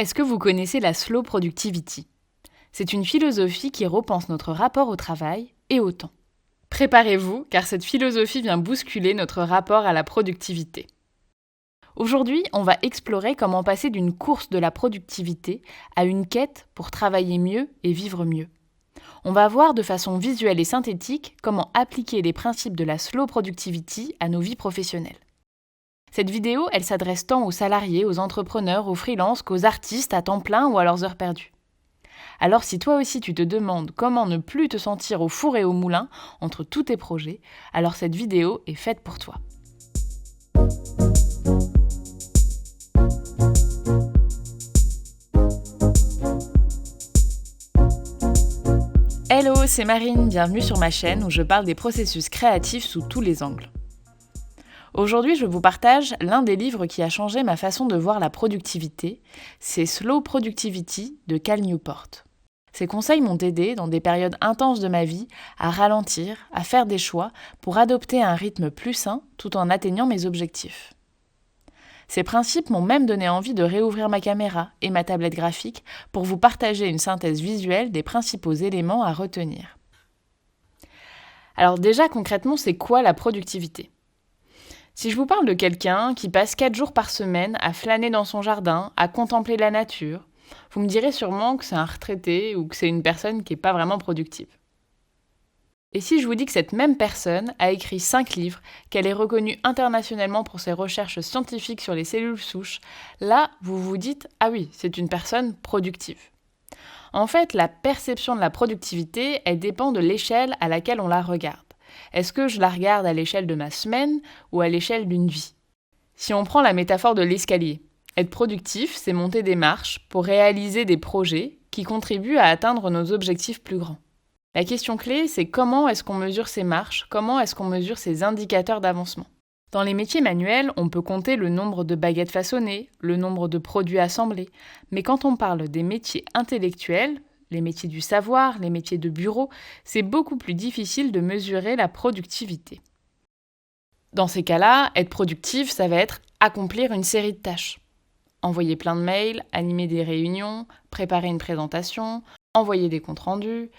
Est-ce que vous connaissez la slow productivity ? C'est une philosophie qui repense notre rapport au travail et au temps. Préparez-vous, car cette philosophie vient bousculer notre rapport à la productivité. Aujourd'hui, on va explorer comment passer d'une course de la productivité à une quête pour travailler mieux et vivre mieux. On va voir de façon visuelle et synthétique comment appliquer les principes de la slow productivity à nos vies professionnelles. Cette vidéo, elle s'adresse tant aux salariés, aux entrepreneurs, aux freelances qu'aux artistes à temps plein ou à leurs heures perdues. Alors si toi aussi tu te demandes comment ne plus te sentir au four et au moulin entre tous tes projets, alors cette vidéo est faite pour toi. Hello, c'est Marine, bienvenue sur ma chaîne où je parle des processus créatifs sous tous les angles. Aujourd'hui, je vous partage l'un des livres qui a changé ma façon de voir la productivité, c'est Slow Productivity de Cal Newport. Ces conseils m'ont aidé, dans des périodes intenses de ma vie, à ralentir, à faire des choix pour adopter un rythme plus sain tout en atteignant mes objectifs. Ces principes m'ont même donné envie de réouvrir ma caméra et ma tablette graphique pour vous partager une synthèse visuelle des principaux éléments à retenir. Alors déjà, concrètement, c'est quoi la productivité ? Si je vous parle de quelqu'un qui passe 4 jours par semaine à flâner dans son jardin, à contempler la nature, vous me direz sûrement que c'est un retraité ou que c'est une personne qui n'est pas vraiment productive. Et si je vous dis que cette même personne a écrit 5 livres, qu'elle est reconnue internationalement pour ses recherches scientifiques sur les cellules souches, là, vous vous dites « Ah oui, c'est une personne productive ». En fait, la perception de la productivité, elle dépend de l'échelle à laquelle on la regarde. Est-ce que je la regarde à l'échelle de ma semaine ou à l'échelle d'une vie ? Si on prend la métaphore de l'escalier, être productif, c'est monter des marches pour réaliser des projets qui contribuent à atteindre nos objectifs plus grands. La question clé, c'est comment est-ce qu'on mesure ces marches, comment est-ce qu'on mesure ces indicateurs d'avancement. Dans les métiers manuels, on peut compter le nombre de baguettes façonnées, le nombre de produits assemblés, mais quand on parle des métiers intellectuels, les métiers du savoir, les métiers de bureau, c'est beaucoup plus difficile de mesurer la productivité. Dans ces cas-là, être productif, ça va être accomplir une série de tâches. Envoyer plein de mails, animer des réunions, préparer une présentation, envoyer des comptes rendus.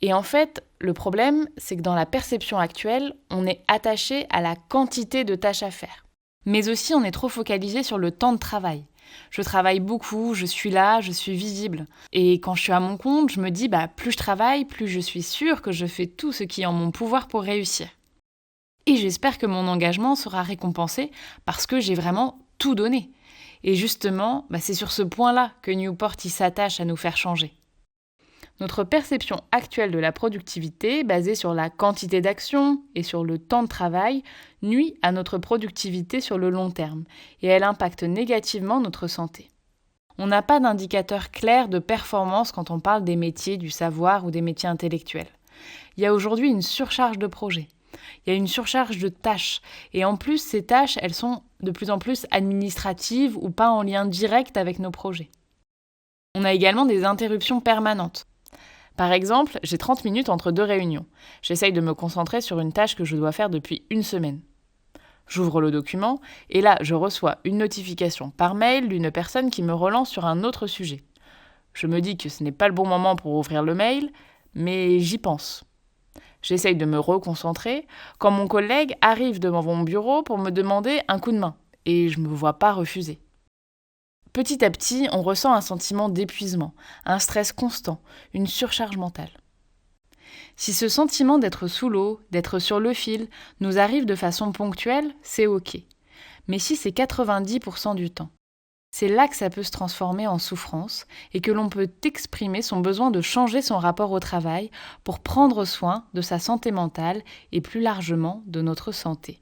Et en fait, le problème, c'est que dans la perception actuelle, on est attaché à la quantité de tâches à faire. Mais aussi, on est trop focalisé sur le temps de travail. Je travaille beaucoup, je suis là, je suis visible. Et quand je suis à mon compte, je me dis, plus je travaille, plus je suis sûre que je fais tout ce qui est en mon pouvoir pour réussir. Et j'espère que mon engagement sera récompensé parce que j'ai vraiment tout donné. Et justement, c'est sur ce point-là que Newport s'attache à nous faire changer. Notre perception actuelle de la productivité, basée sur la quantité d'actions et sur le temps de travail, nuit à notre productivité sur le long terme et elle impacte négativement notre santé. On n'a pas d'indicateur clair de performance quand on parle des métiers du savoir ou des métiers intellectuels. Il y a aujourd'hui une surcharge de projets, il y a une surcharge de tâches et en plus ces tâches, elles sont de plus en plus administratives ou pas en lien direct avec nos projets. On a également des interruptions permanentes. Par exemple, j'ai 30 minutes entre 2 réunions. J'essaye de me concentrer sur une tâche que je dois faire depuis une semaine. J'ouvre le document et là, je reçois une notification par mail d'une personne qui me relance sur un autre sujet. Je me dis que ce n'est pas le bon moment pour ouvrir le mail, mais j'y pense. J'essaye de me reconcentrer quand mon collègue arrive devant mon bureau pour me demander un coup de main et je ne me vois pas refuser. Petit à petit, on ressent un sentiment d'épuisement, un stress constant, une surcharge mentale. Si ce sentiment d'être sous l'eau, d'être sur le fil, nous arrive de façon ponctuelle, c'est ok. Mais si c'est 90% du temps, c'est là que ça peut se transformer en souffrance et que l'on peut exprimer son besoin de changer son rapport au travail pour prendre soin de sa santé mentale et plus largement de notre santé.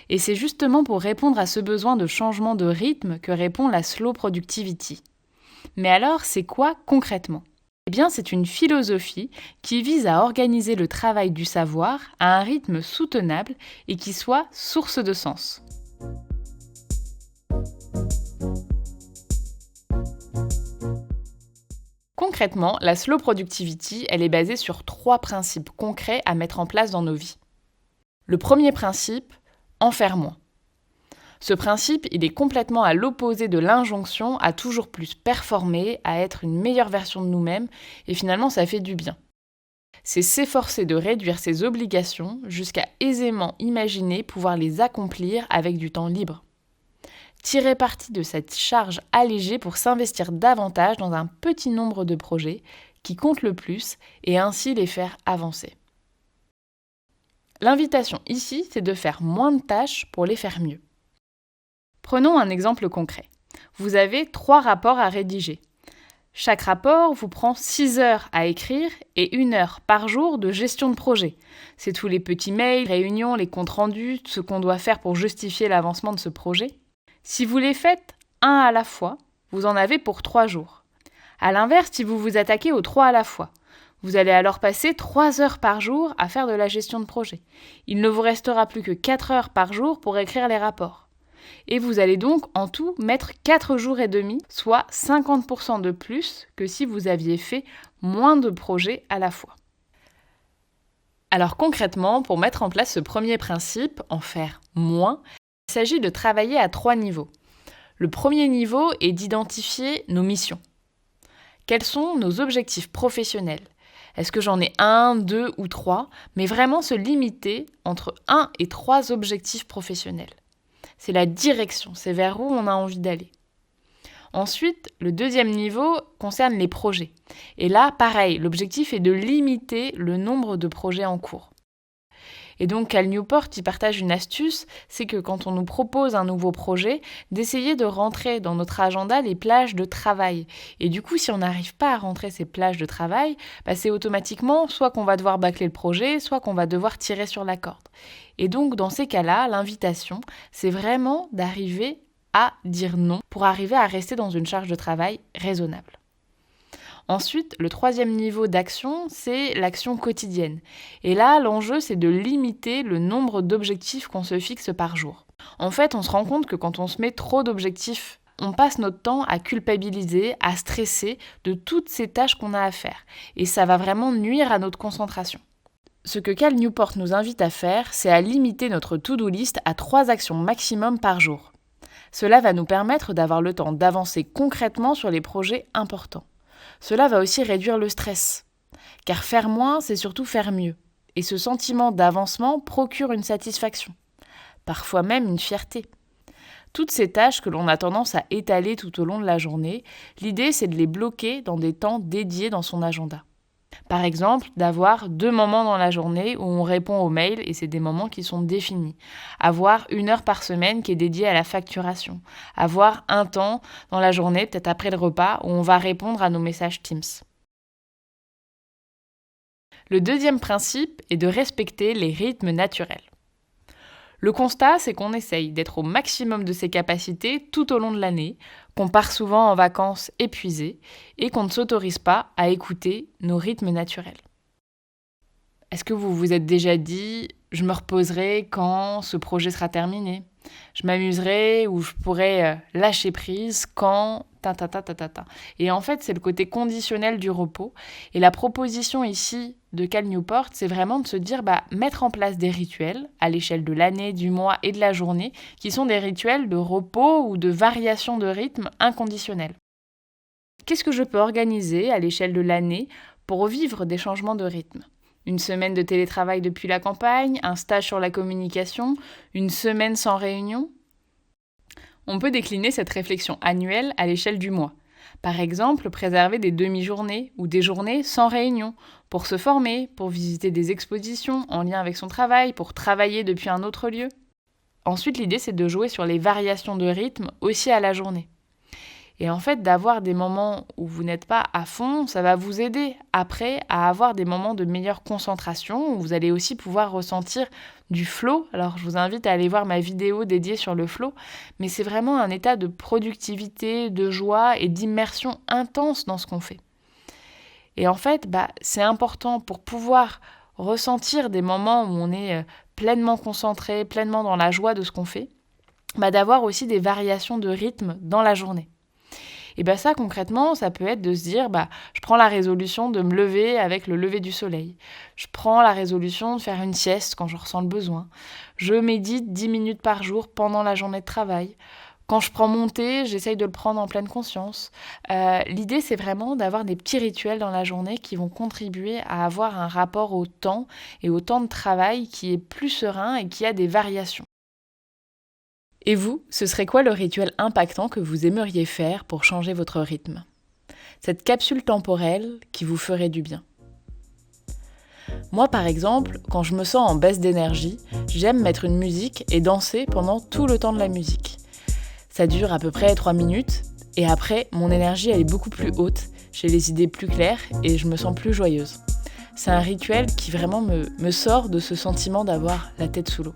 Et c'est justement pour répondre à ce besoin de changement de rythme que répond la slow productivity. Mais alors, c'est quoi concrètement ? Eh bien, c'est une philosophie qui vise à organiser le travail du savoir à un rythme soutenable et qui soit source de sens. Concrètement, la slow productivity, elle est basée sur 3 principes concrets à mettre en place dans nos vies. Le premier principe, en faire moins. Ce principe, il est complètement à l'opposé de l'injonction à toujours plus performer, à être une meilleure version de nous-mêmes, et finalement ça fait du bien. C'est s'efforcer de réduire ses obligations jusqu'à aisément imaginer pouvoir les accomplir avec du temps libre. Tirer parti de cette charge allégée pour s'investir davantage dans un petit nombre de projets qui comptent le plus et ainsi les faire avancer. L'invitation ici, c'est de faire moins de tâches pour les faire mieux. Prenons un exemple concret. Vous avez 3 rapports à rédiger. Chaque rapport vous prend 6 heures à écrire et 1 heure par jour de gestion de projet. C'est tous les petits mails, réunions, les comptes rendus, ce qu'on doit faire pour justifier l'avancement de ce projet. Si vous les faites un à la fois, vous en avez pour 3 jours. A l'inverse, si vous vous attaquez aux 3 à la fois, vous allez alors passer 3 heures par jour à faire de la gestion de projet. Il ne vous restera plus que 4 heures par jour pour écrire les rapports. Et vous allez donc en tout mettre 4 jours et demi, soit 50% de plus que si vous aviez fait moins de projets à la fois. Alors concrètement, pour mettre en place ce premier principe, en faire moins, il s'agit de travailler à 3 niveaux. Le premier niveau est d'identifier nos missions. Quels sont nos objectifs professionnels ? Est-ce que j'en ai 1, 2 ou 3 ? Mais vraiment se limiter entre 1 et 3 objectifs professionnels. C'est la direction, c'est vers où on a envie d'aller. Ensuite, le deuxième niveau concerne les projets. Et là, pareil, l'objectif est de limiter le nombre de projets en cours. Et donc, Cal Newport, il partage une astuce, c'est que quand on nous propose un nouveau projet, d'essayer de rentrer dans notre agenda les plages de travail. Et du coup, si on n'arrive pas à rentrer ces plages de travail, c'est automatiquement soit qu'on va devoir bâcler le projet, soit qu'on va devoir tirer sur la corde. Et donc, dans ces cas-là, l'invitation, c'est vraiment d'arriver à dire non pour arriver à rester dans une charge de travail raisonnable. Ensuite, le troisième niveau d'action, c'est l'action quotidienne. Et là, l'enjeu, c'est de limiter le nombre d'objectifs qu'on se fixe par jour. En fait, on se rend compte que quand on se met trop d'objectifs, on passe notre temps à culpabiliser, à stresser de toutes ces tâches qu'on a à faire. Et ça va vraiment nuire à notre concentration. Ce que Cal Newport nous invite à faire, c'est à limiter notre to-do list à 3 actions maximum par jour. Cela va nous permettre d'avoir le temps d'avancer concrètement sur les projets importants. Cela va aussi réduire le stress, car faire moins, c'est surtout faire mieux. Et ce sentiment d'avancement procure une satisfaction, parfois même une fierté. Toutes ces tâches que l'on a tendance à étaler tout au long de la journée, l'idée c'est de les bloquer dans des temps dédiés dans son agenda. Par exemple, d'avoir 2 moments dans la journée où on répond aux mails et c'est des moments qui sont définis. Avoir 1 heure par semaine qui est dédiée à la facturation. Avoir un temps dans la journée, peut-être après le repas, où on va répondre à nos messages Teams. Le deuxième principe est de respecter les rythmes naturels. Le constat, c'est qu'on essaye d'être au maximum de ses capacités tout au long de l'année, qu'on part souvent en vacances épuisé et qu'on ne s'autorise pas à écouter nos rythmes naturels. Est-ce que vous vous êtes déjà dit « je me reposerai quand ce projet sera terminé ». Je m'amuserai ou je pourrai lâcher prise quand... Et en fait, c'est le côté conditionnel du repos. Et la proposition ici de Cal Newport, c'est vraiment de se dire mettre en place des rituels à l'échelle de l'année, du mois et de la journée, qui sont des rituels de repos ou de variation de rythme inconditionnels. Qu'est-ce que je peux organiser à l'échelle de l'année pour vivre des changements de rythme ? Une semaine de télétravail depuis la campagne, un stage sur la communication, une semaine sans réunion ? On peut décliner cette réflexion annuelle à l'échelle du mois. Par exemple, préserver des demi-journées ou des journées sans réunion pour se former, pour visiter des expositions en lien avec son travail, pour travailler depuis un autre lieu. Ensuite, l'idée, c'est de jouer sur les variations de rythme aussi à la journée. Et en fait, d'avoir des moments où vous n'êtes pas à fond, ça va vous aider après à avoir des moments de meilleure concentration, où vous allez aussi pouvoir ressentir du flow. Alors, je vous invite à aller voir ma vidéo dédiée sur le flow, mais c'est vraiment un état de productivité, de joie et d'immersion intense dans ce qu'on fait. Et en fait, c'est important pour pouvoir ressentir des moments où on est pleinement concentré, pleinement dans la joie de ce qu'on fait, d'avoir aussi des variations de rythme dans la journée. Et ça concrètement, ça peut être de se dire, je prends la résolution de me lever avec le lever du soleil. Je prends la résolution de faire une sieste quand je ressens le besoin. Je médite 10 minutes par jour pendant la journée de travail. Quand je prends mon thé, j'essaye de le prendre en pleine conscience. L'idée, c'est vraiment d'avoir des petits rituels dans la journée qui vont contribuer à avoir un rapport au temps et au temps de travail qui est plus serein et qui a des variations. Et vous, ce serait quoi le rituel impactant que vous aimeriez faire pour changer votre rythme ? Cette capsule temporelle qui vous ferait du bien. Moi, par exemple, quand je me sens en baisse d'énergie, j'aime mettre une musique et danser pendant tout le temps de la musique. Ça dure à peu près 3 minutes, et après, mon énergie elle est beaucoup plus haute, j'ai les idées plus claires et je me sens plus joyeuse. C'est un rituel qui vraiment me sort de ce sentiment d'avoir la tête sous l'eau.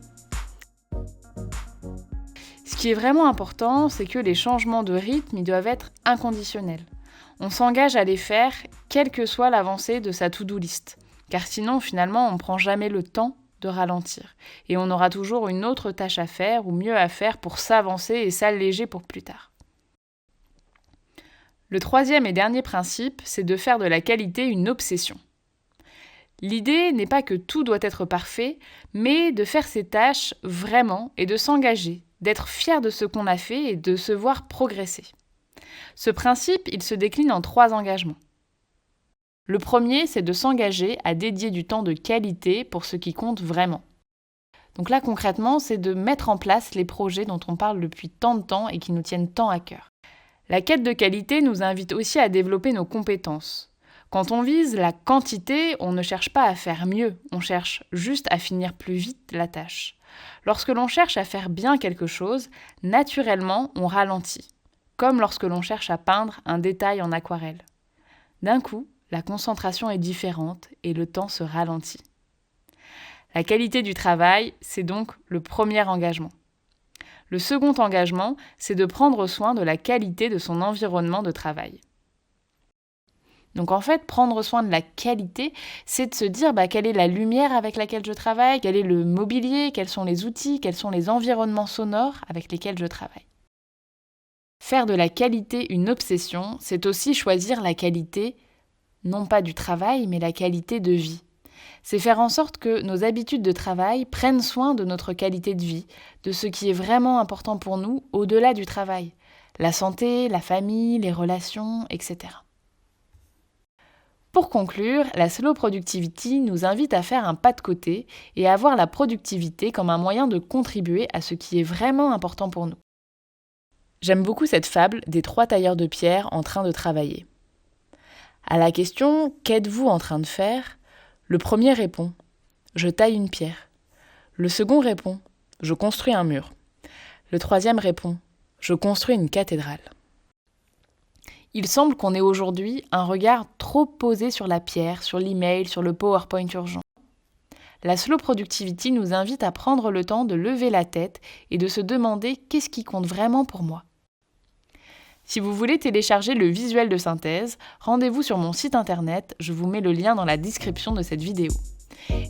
Ce qui est vraiment important, c'est que les changements de rythme, ils doivent être inconditionnels. On s'engage à les faire, quelle que soit l'avancée de sa to-do list. Car sinon, finalement, on ne prend jamais le temps de ralentir. Et on aura toujours une autre tâche à faire ou mieux à faire pour s'avancer et s'alléger pour plus tard. Le troisième et dernier principe, c'est de faire de la qualité une obsession. L'idée n'est pas que tout doit être parfait, mais de faire ses tâches vraiment et de s'engager, d'être fier de ce qu'on a fait et de se voir progresser. Ce principe, il se décline en 3 engagements. Le premier, c'est de s'engager à dédier du temps de qualité pour ce qui compte vraiment. Donc là, concrètement, c'est de mettre en place les projets dont on parle depuis tant de temps et qui nous tiennent tant à cœur. La quête de qualité nous invite aussi à développer nos compétences. Quand on vise la quantité, on ne cherche pas à faire mieux, on cherche juste à finir plus vite la tâche. Lorsque l'on cherche à faire bien quelque chose, naturellement, on ralentit, comme lorsque l'on cherche à peindre un détail en aquarelle. D'un coup, la concentration est différente et le temps se ralentit. La qualité du travail, c'est donc le premier engagement. Le second engagement, c'est de prendre soin de la qualité de son environnement de travail. Donc en fait, prendre soin de la qualité, c'est de se dire quelle est la lumière avec laquelle je travaille, quel est le mobilier, quels sont les outils, quels sont les environnements sonores avec lesquels je travaille. Faire de la qualité une obsession, c'est aussi choisir la qualité non pas du travail, mais la qualité de vie. C'est faire en sorte que nos habitudes de travail prennent soin de notre qualité de vie, de ce qui est vraiment important pour nous au-delà du travail. La santé, la famille, les relations, etc. Pour conclure, la Slow Productivity nous invite à faire un pas de côté et à voir la productivité comme un moyen de contribuer à ce qui est vraiment important pour nous. J'aime beaucoup cette fable des 3 tailleurs de pierre en train de travailler. À la question « Qu'êtes-vous en train de faire ?», le premier répond « Je taille une pierre ». Le second répond « Je construis un mur ». Le troisième répond « Je construis une cathédrale ». Il semble qu'on ait aujourd'hui un regard trop posé sur la pierre, sur l'email, sur le PowerPoint urgent. La Slow Productivity nous invite à prendre le temps de lever la tête et de se demander qu'est-ce qui compte vraiment pour moi. Si vous voulez télécharger le visuel de synthèse, rendez-vous sur mon site internet, je vous mets le lien dans la description de cette vidéo.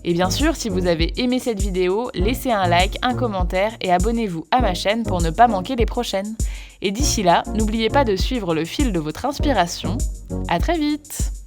Et bien sûr, si vous avez aimé cette vidéo, laissez un like, un commentaire et abonnez-vous à ma chaîne pour ne pas manquer les prochaines. Et d'ici là, n'oubliez pas de suivre le fil de votre inspiration. À très vite!